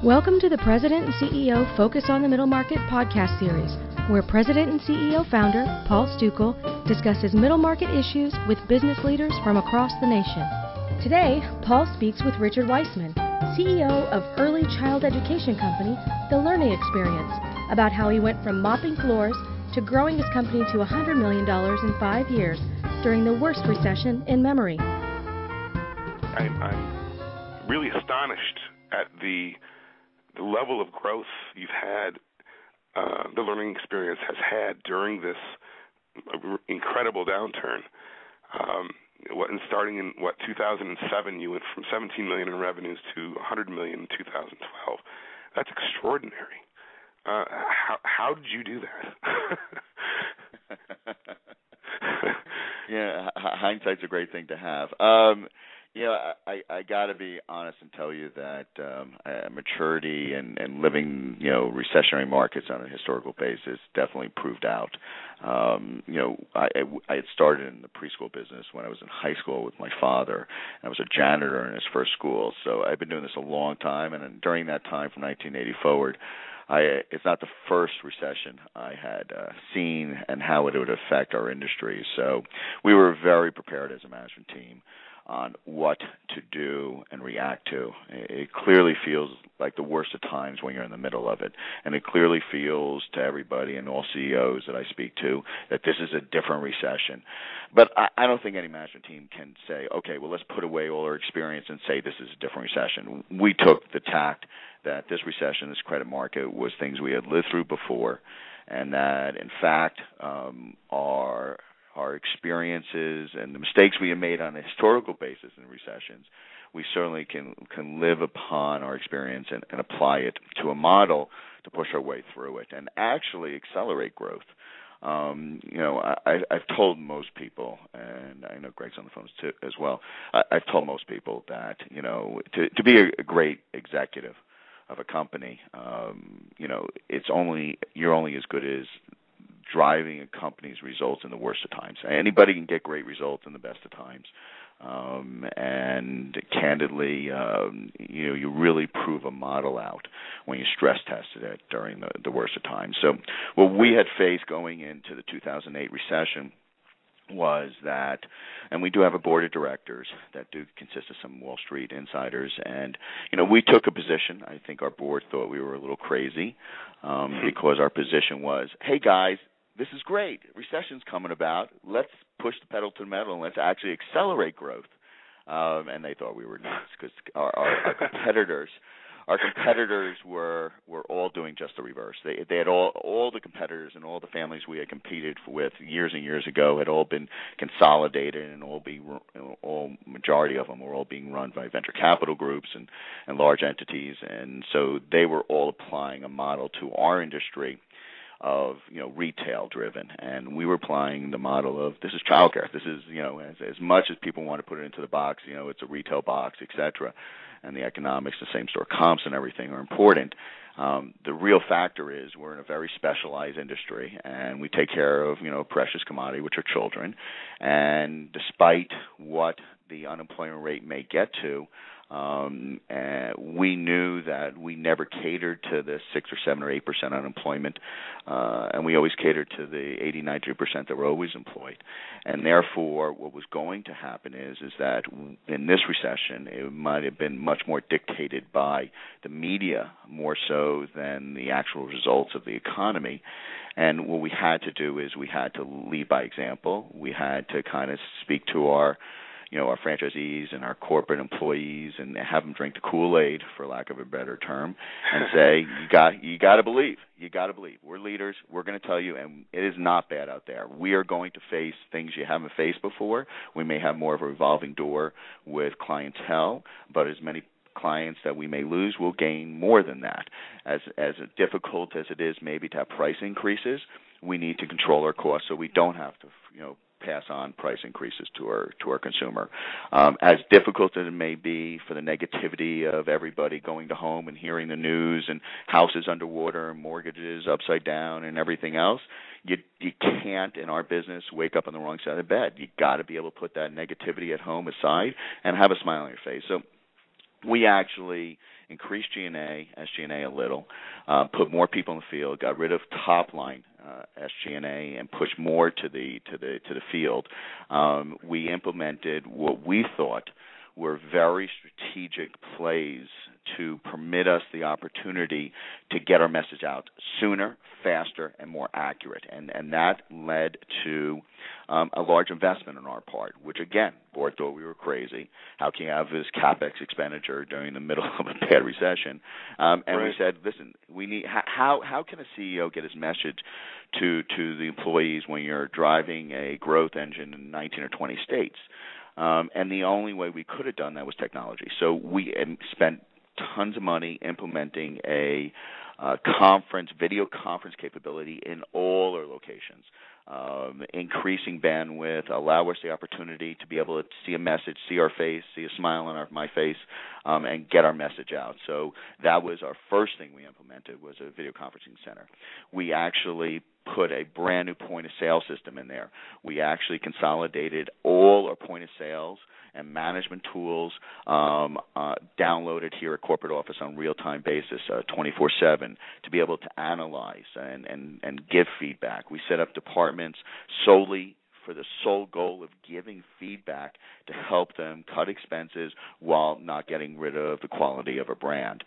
Welcome to the President and CEO Focus on the Middle Market podcast series, where President and CEO founder Paul Stukel discusses middle market issues with business leaders from across the nation. Today, Paul speaks with Richard Weissman, CEO of early child education company The Learning Experience, about how he went from mopping floors to growing his company to $100 million in 5 years during the worst recession in memory. I'm really astonished at the level of growth you've had, the learning experience has had during this incredible downturn. Starting in 2007, you went from 17 million in revenues to 100 million in 2012. That's extraordinary. How did you do that? Yeah, hindsight's a great thing to have. I got to be honest and tell you that maturity and living, recessionary markets on a historical basis definitely proved out. I had started in the preschool business when I was in high school with my father. I was a janitor in his first school, so I've been doing this a long time. And during that time, from 1980 forward, it's not the first recession I had seen and how it would affect our industry. So we were very prepared as a management team on what to do and react to. It clearly feels like the worst of times when you're in the middle of it. And it clearly feels to everybody and all CEOs that I speak to that this is a different recession. But I don't think any management team can say, okay, well, let's put away all our experience and say this is a different recession. We took the tact that this recession, this credit market, was things we had lived through before, and that, in fact, our experiences and the mistakes we have made on a historical basis in recessions, we certainly can live upon our experience and apply it to a model to push our way through it and actually accelerate growth. I've told most people, and I know Greg's on the phone too as well. I've told most people that to be a great executive of a company, you're only as good as driving a company's results in the worst of times. Anybody can get great results in the best of times. And candidly, you really prove a model out when you stress tested it during the worst of times. So what we had faced going into the 2008 recession was that, and we do have a board of directors that do consist of some Wall Street insiders, and we took a position. I think our board thought we were a little crazy because our position was, hey guys, this is great. Recession's coming about. Let's push the pedal to the metal and let's actually accelerate growth. And they thought we were nuts because our competitors were all doing just the reverse. They had all the competitors and all the families we had competed with years and years ago had all been consolidated, and all majority of them were all being run by venture capital groups and large entities, and so they were all applying a model to our industry of retail driven, and we were applying the model of this is childcare. This is as much as people want to put it into the box, it's a retail box, etc. And the economics, the same store comps and everything are important. The real factor is we're in a very specialized industry, and we take care of precious commodity, which are children. And despite what the unemployment rate may get to, we knew that we never catered to the 6 or 7 or 8% unemployment, and we always catered to the 80-90% that were always employed. And therefore, what was going to happen is that in this recession, it might have been much more dictated by the media more so than the actual results of the economy. And what we had to do is we had to lead by example. We had to kind of speak to our franchisees and our corporate employees and have them drink the Kool-Aid, for lack of a better term, and say, you got to believe. You got to believe. We're leaders. We're going to tell you, and it is not bad out there. We are going to face things you haven't faced before. We may have more of a revolving door with clientele, but as many clients that we may lose, we'll gain more than that. As difficult as it is maybe to have price increases, we need to control our costs so we don't have to, pass on price increases to our consumer. As difficult as it may be for the negativity of everybody going to home and hearing the news and houses underwater and mortgages upside down and everything else, you can't, in our business, wake up on the wrong side of the bed. You got to be able to put that negativity at home aside and have a smile on your face. So we actually increased SG&A a little, put more people in the field, got rid of top line SG&A, and pushed more to the field. We implemented what we thought were very strategic plays to permit us the opportunity to get our message out sooner, faster, and more accurate. And that led to a large investment on our part, which, again, board thought we were crazy. How can you have this CapEx expenditure during the middle of a bad recession? And right. We said, listen, we need how can a CEO get his message to the employees when you're driving a growth engine in 19 or 20 states? And the only way we could have done that was technology. So we spent tons of money implementing a video conference capability in all our locations, increasing bandwidth, allow us the opportunity to be able to see a message, see our face, see a smile on my face, and get our message out. So that was our first thing we implemented, was a video conferencing center. We actually put a brand new point of sale system in there. We actually consolidated all our point of sales and management tools downloaded here at corporate office on a real-time basis, 24/7, to be able to analyze and give feedback. We set up departments solely for the sole goal of giving feedback to help them cut expenses while not getting rid of the quality of a brand.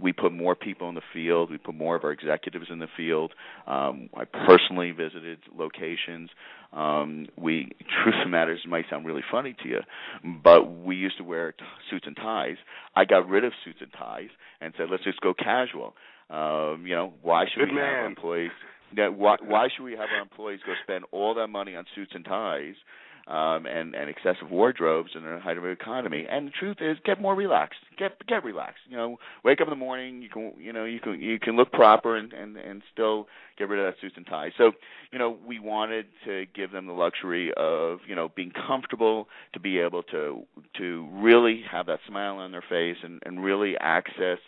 We put more people in the field. We put more of our executives in the field. I personally visited locations. Truth of the matter is, it might sound really funny to you, but we used to wear suits and ties. I got rid of suits and ties and said, let's just go casual. Why should we have employees? Why should we have our employees go spend all that money on suits and ties and excessive wardrobes in the height of the economy? And the truth is, get more relaxed. Get relaxed. Wake up in the morning. You can look proper and still get rid of that suits and ties. So we wanted to give them the luxury of being comfortable, to be able to really have that smile on their face and really access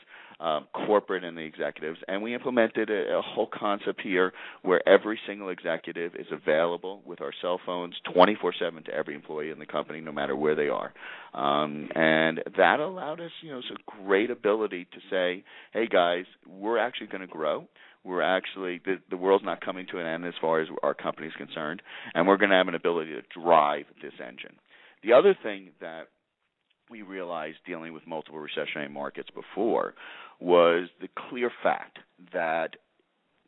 corporate and the executives. And we implemented a whole concept here where every single executive is available with our cell phones 24/7 to every employee in the company, no matter where they are. And that allowed us, a great ability to say, hey, guys, we're actually going to grow. We're actually, the world's not coming to an end as far as our company is concerned, and we're going to have an ability to drive this engine. The other thing that we realized dealing with multiple recessionary markets before was the clear fact that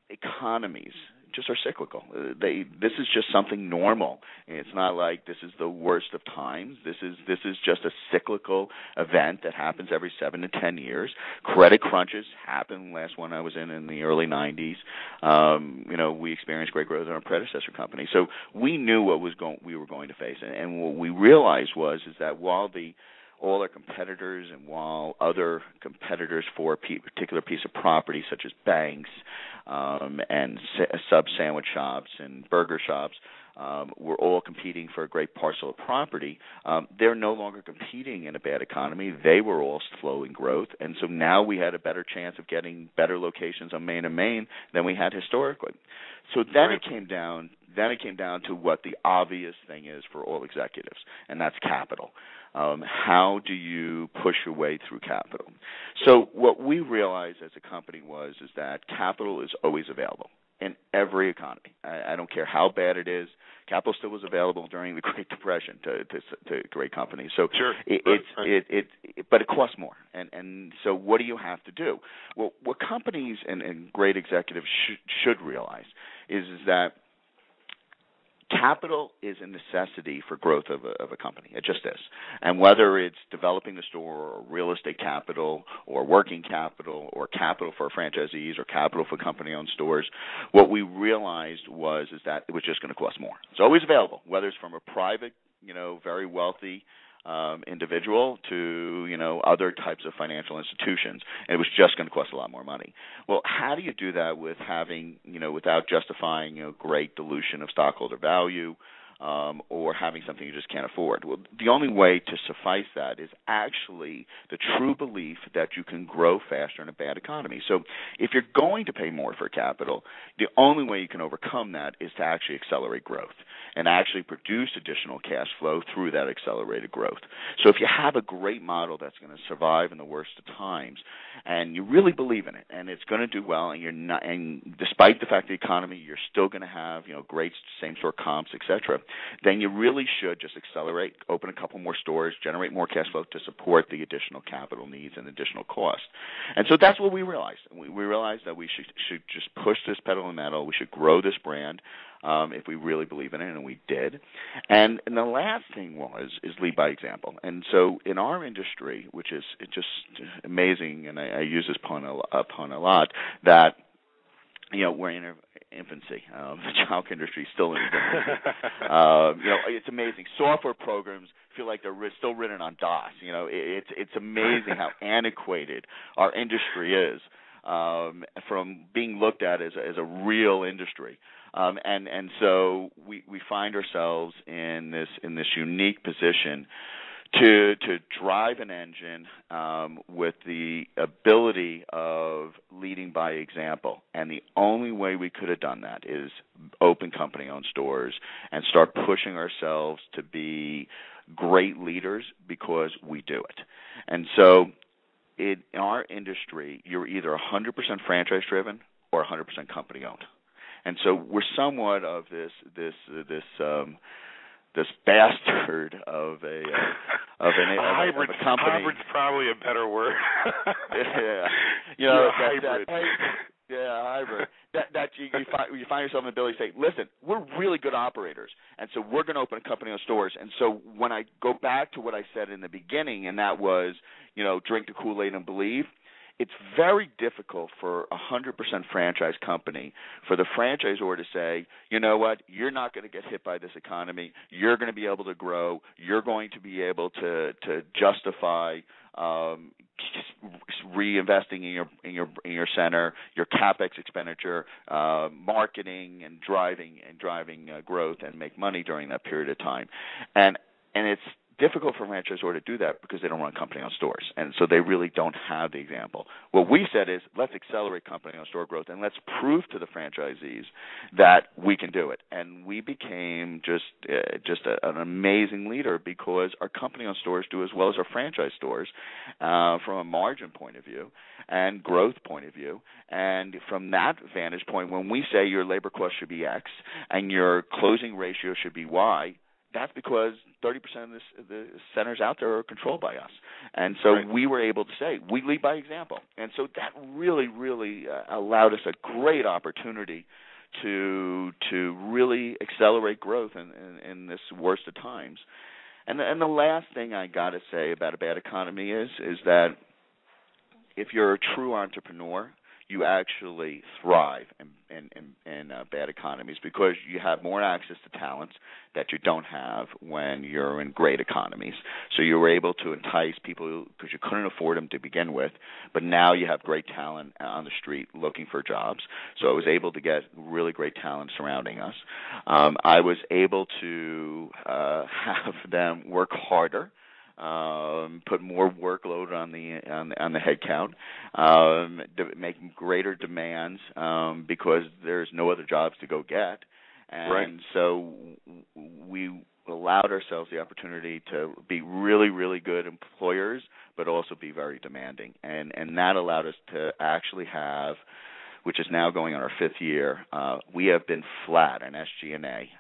economies just are cyclical. This is just something normal. It's not like this is the worst of times. This is just a cyclical event that happens every 7 to 10 years. Credit crunches happen. Last one I was in the early 90s. We experienced great growth in our predecessor company. So we knew what we were going to face. And what we realized is that while all our competitors and while other competitors for a particular piece of property, such as banks and sub-sandwich shops and burger shops, were all competing for a great parcel of property, they're no longer competing in a bad economy. They were all slowing growth, and so now we had a better chance of getting better locations on Main and Main than we had historically. So then it came down to what the obvious thing is for all executives, and that's capital. How do you push your way through capital? So what we realized as a company is that capital is always available in every economy. I don't care how bad it is. Capital still was available during the Great Depression to great companies. So sure. But it costs more. And so what do you have to do? Well, what companies and great executives should realize is that capital is a necessity for growth of a company. It just is. And whether it's developing the store or real estate capital or working capital or capital for franchisees or capital for company-owned stores, what we realized is that it was just going to cost more. It's always available, whether it's from a private, very wealthy individual to, other types of financial institutions, and it was just going to cost a lot more money. Well, how do you do that with having, without justifying, great dilution of stockholder value, or having something you just can't afford. Well, the only way to suffice that is actually the true belief that you can grow faster in a bad economy. So if you're going to pay more for capital, the only way you can overcome that is to actually accelerate growth and actually produce additional cash flow through that accelerated growth. So if you have a great model that's going to survive in the worst of times, and you really believe in it, and it's going to do well, and you're not, and despite the fact the economy, you're still going to have great same-store comps, etc., then you really should just accelerate, open a couple more stores, generate more cash flow to support the additional capital needs and additional cost. And so that's what we realized. We realized that we should just push this pedal to the metal. We should grow this brand if we really believe in it, and we did. And the last thing is lead by example. And so in our industry, which is just amazing, and I use this pun a lot, that we're in infancy. The child industry is still in its infancy. It's amazing. Software programs feel like they're still written on DOS. It's amazing how antiquated our industry is from being looked at as a real industry. And so we find ourselves in this unique position to drive an engine with the ability of leading by example. And the only way we could have done that is open company-owned stores and start pushing ourselves to be great leaders because we do it. And so in our industry, you're either 100% franchise-driven or 100% company-owned. And so we're somewhat of this bastard of a hybrid. Of a company. Hybrid's probably a better word. Yeah, hybrid. Hybrid. That you find yourself in the ability to say, listen, we're really good operators, and so we're going to open a company on stores. And so when I go back to what I said in the beginning, and that was, drink the Kool-Aid and believe. It's very difficult for a 100% franchise company for the franchisor to say, you know what, you're not going to get hit by this economy. You're going to be able to grow. You're going to be able to justify reinvesting in your center, your capex expenditure, marketing, and driving growth and make money during that period of time, and it's difficult for franchisor to do that because they don't run company-owned stores, and so they really don't have the example. What we said is, let's accelerate company-owned store growth, and let's prove to the franchisees that we can do it. And we became just an amazing leader because our company-owned stores do as well as our franchise stores from a margin point of view and growth point of view. And from that vantage point, when we say your labor cost should be X and your closing ratio should be Y, that's because 30% of the centers out there are controlled by us. And so we were able to say, we lead by example. And so that really, really allowed us a great opportunity to really accelerate growth in this worst of times. And the last thing I got to say about a bad economy is that if you're a true entrepreneur, you actually thrive in bad economies because you have more access to talents that you don't have when you're in great economies. So you were able to entice people because you couldn't afford them to begin with, but now you have great talent on the street looking for jobs. So I was able to get really great talent surrounding us. I was able to have them work harder. Put more workload on the headcount, making greater demands because there's no other jobs to go get, and so we allowed ourselves the opportunity to be really, really good employers, but also be very demanding, and that allowed us to actually have, which is now going on our fifth year, we have been flat on SG&A.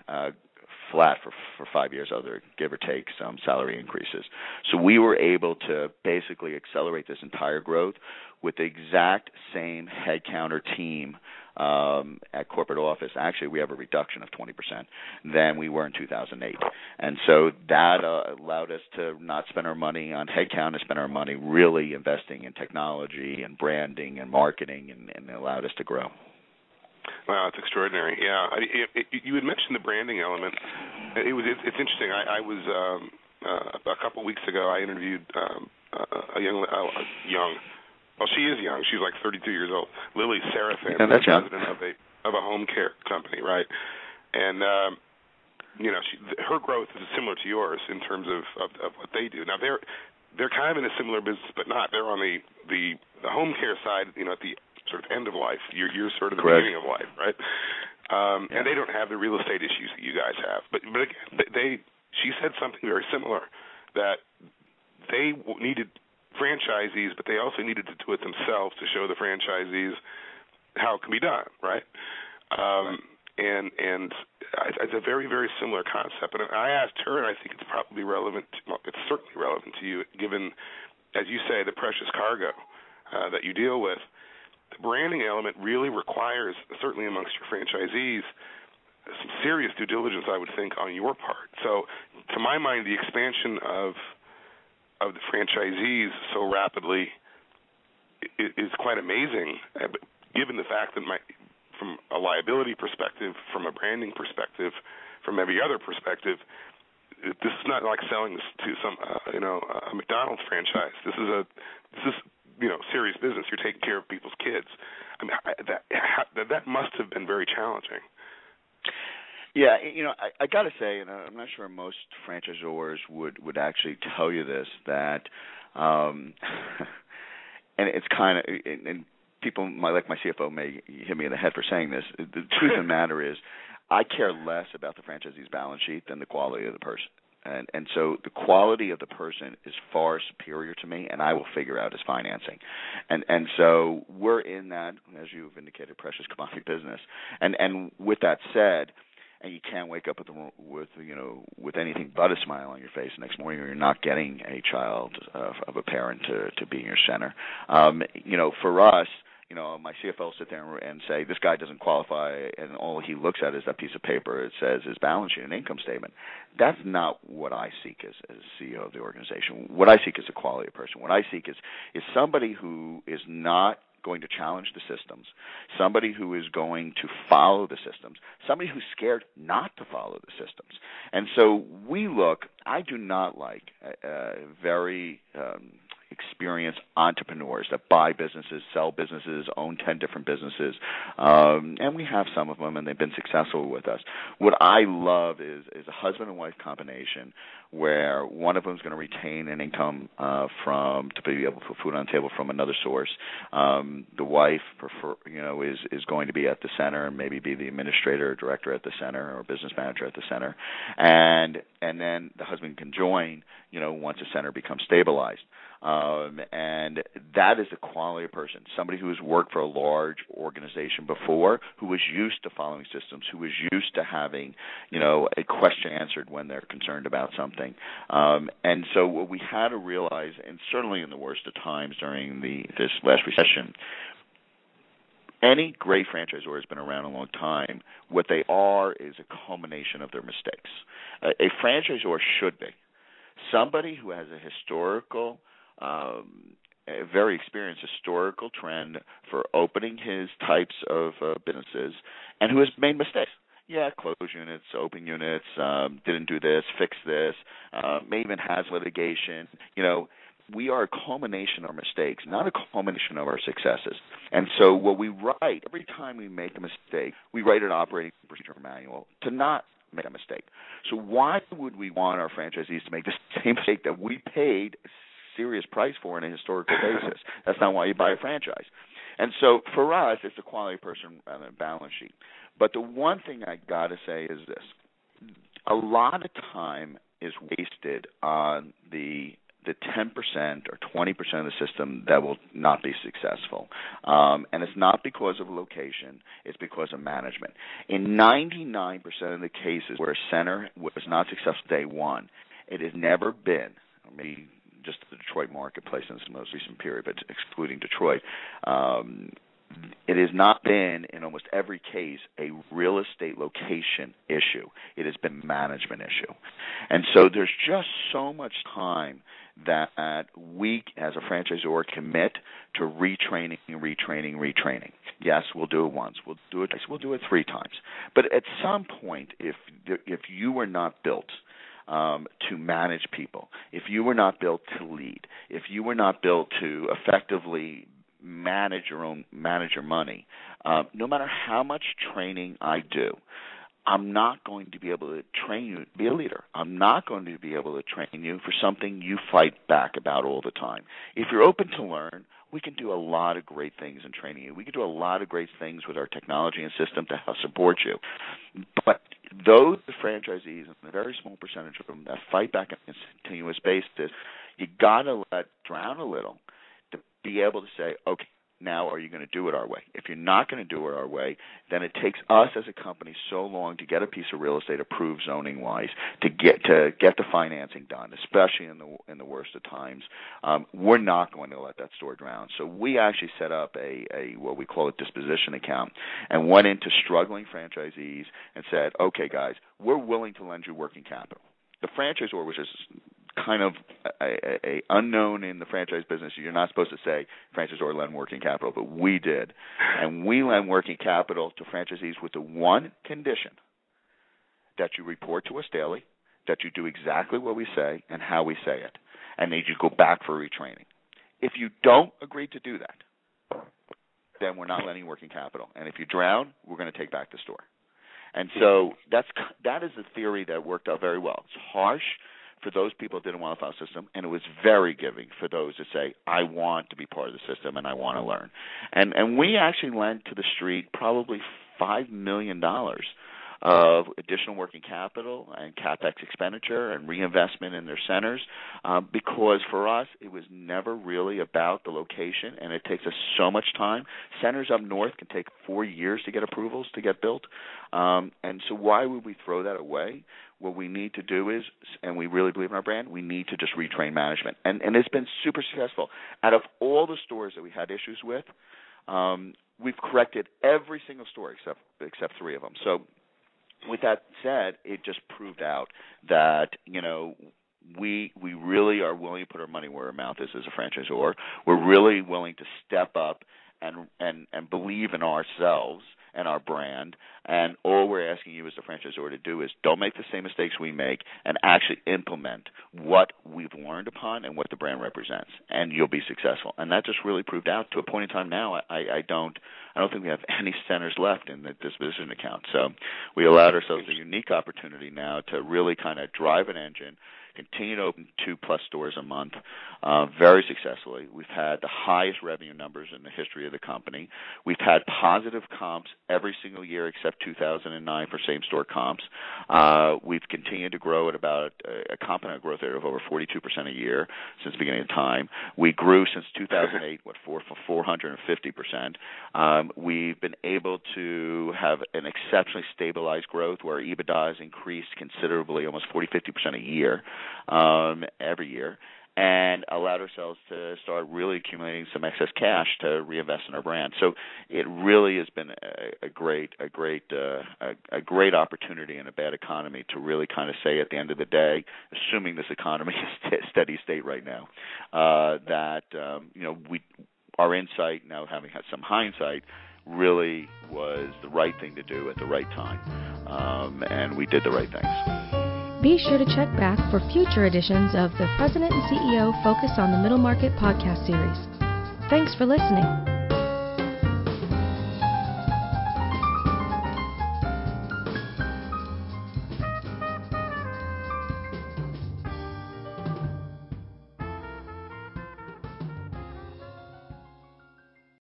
Flat for 5 years, other give or take some salary increases. So we were able to basically accelerate this entire growth with the exact same headcount or team at corporate office. Actually, we have a reduction of 20% than we were in 2008. And so that allowed us to not spend our money on headcount and spend our money really investing in technology and branding and marketing, and allowed us to grow. Wow, it's extraordinary. Yeah, you had mentioned the branding element. It's interesting. I was a couple of weeks ago. I interviewed a young. Well, she is young. She's like 32 years old. Lily Seraphin, that's president of a home care company, right? And her growth is similar to yours in terms of what they do. Now they're kind of in a similar business, but not. They're on the home care side, at the sort of end of life. You're sort of the Correct. beginning of life, right? And they don't have the real estate issues that you guys have. But again, she said something very similar, that they needed franchisees, but they also needed to do it themselves to show the franchisees how it can be done, right? Right. And it's a very, very similar concept. And I asked her, and I think it's probably relevant. It's certainly relevant to you, given, as you say, the precious cargo that you deal with. The branding element really requires, certainly amongst your franchisees, some serious due diligence, I would think, on your part. So, to my mind, the expansion of the franchisees so rapidly is quite amazing, given the fact that from a liability perspective, from a branding perspective, from every other perspective, this is not like selling this to some a McDonald's franchise. This is serious business. You're taking care of people's kids. I mean, that must have been very challenging. Yeah, I got to say, and I'm not sure most franchisors would actually tell you this, that, and it's kind of, and people like my CFO may hit me in the head for saying this. The truth of the matter is, I care less about the franchisee's balance sheet than the quality of the person. And so the quality of the person is far superior to me, and I will figure out his financing. And so we're in that, as you've indicated, precious commodity business. And with that said, and you can't wake up with anything but a smile on your face the next morning, or you're not getting a child of a parent to be in your center. For us, my CFO will sit there and say, this guy doesn't qualify, and all he looks at is that piece of paper. It says his balance sheet and income statement. That's not what I seek as CEO of the organization. What I seek is a quality person. What I seek is somebody who is not going to challenge the systems, somebody who is going to follow the systems, somebody who's scared not to follow the systems. And so I do not like very experienced entrepreneurs that buy businesses, sell businesses, own 10 different businesses, and we have some of them, and they've been successful with us. What I love is a husband and wife combination where one of them is going to retain an income to be able to put food on the table from another source. The wife is going to be at the center and maybe be the administrator or director at the center or business manager at the center, and then the husband can join once the center becomes stabilized. And that is the quality of person, somebody who has worked for a large organization before, who is used to following systems, who is used to having, a question answered when they're concerned about something. And so what we had to realize, and certainly in the worst of times during this last recession, any great franchisor has been around a long time. What they are is a culmination of their mistakes. A franchisor should be somebody who has a historical, a very experienced historical trend for opening his types of businesses, and who has made mistakes. Yeah, close units, open units, didn't do this, fix this, may even has litigation. We are a culmination of our mistakes, not a culmination of our successes. And so what we write, every time we make a mistake, we write an operating procedure manual to not make a mistake. So why would we want our franchisees to make the same mistake that we paid a serious price for on a historical basis? That's not why you buy a franchise. And so for us, it's a quality person rather than a balance sheet. But the one thing I got to say is this. A lot of time is wasted on the 10% or 20% of the system that will not be successful. And it's not because of location, it's because of management. In 99% of the cases where a center was not successful day one, it has never been, maybe just the Detroit marketplace in this most recent period, but excluding Detroit, it has not been, in almost every case, a real estate location issue. It has been a management issue. And so there's just so much time that we, as a franchisor, commit to retraining. Yes, we'll do it once. We'll do it twice. We'll do it 3 times. But at some point, if you are not built to manage people, if you were not built to lead, if you were not built to effectively manage your money, no matter how much training I do, I'm not going to be able to train you to be a leader. I'm not going to be able to train you for something you fight back about all the time. If you're open to learn, we can do a lot of great things in training you. We can do a lot of great things with our technology and system to help support you. But those franchisees, and a very small percentage of them that fight back on a continuous basis, you got to let drown a little to be able to say, okay, now are you going to do it our way? If you're not going to do it our way, then it takes us as a company so long to get a piece of real estate approved zoning-wise, to get the financing done, especially in the worst of times. We're not going to let that store drown. So we actually set up a what we call a disposition account and went into struggling franchisees and said, okay, guys, we're willing to lend you working capital. The franchisor, which is kind of a unknown in the franchise business, you're not supposed to say franchisor lend working capital, but we did. And we lend working capital to franchisees with the one condition that you report to us daily, that you do exactly what we say and how we say it, and that you go back for retraining. If you don't agree to do that, then we're not lending working capital. And if you drown, we're going to take back the store. And so that is the theory that worked out very well. It's harsh for those people that didn't want to follow the system, and it was very giving for those that say, I want to be part of the system and I want to learn. And we actually lent to the street probably $5 million of additional working capital and CapEx expenditure and reinvestment in their centers, because for us it was never really about the location, and it takes us so much time. Centers up north can take 4 years to get approvals to get built, and so why would we throw that away? What we need to do is, and we really believe in our brand, we need to just retrain management, and it's been super successful. Out of all the stores that we had issues with, we've corrected every single store except 3 of them. So with that said, it just proved out that, we really are willing to put our money where our mouth is as a franchisor. We're really willing to step up and believe in ourselves and our brand. And all we're asking you as the franchisor to do is don't make the same mistakes we make and actually implement what we've learned upon and what the brand represents, and you'll be successful. And that just really proved out to a point in time now. I don't think we have any centers left in the disposition account. So we allowed ourselves a unique opportunity now to really kind of drive an engine, continue to open 2+ stores a month very successfully. We've had the highest revenue numbers in the history of the company. We've had positive comps every single year except 2009 for same-store comps. We've continued to grow at about a compound growth rate of over 42% a year since the beginning of time. We grew since 2008, for 450%. We've been able to have an exceptionally stabilized growth where EBITDA has increased considerably, almost 40-50% a year. Every year, and allowed ourselves to start really accumulating some excess cash to reinvest in our brand. So it really has been a great opportunity in a bad economy to really kind of say at the end of the day, assuming this economy is steady state right now, our insight, now having had some hindsight, really was the right thing to do at the right time, and we did the right things. Be sure to check back for future editions of the President and CEO Focus on the Middle Market podcast series. Thanks for listening.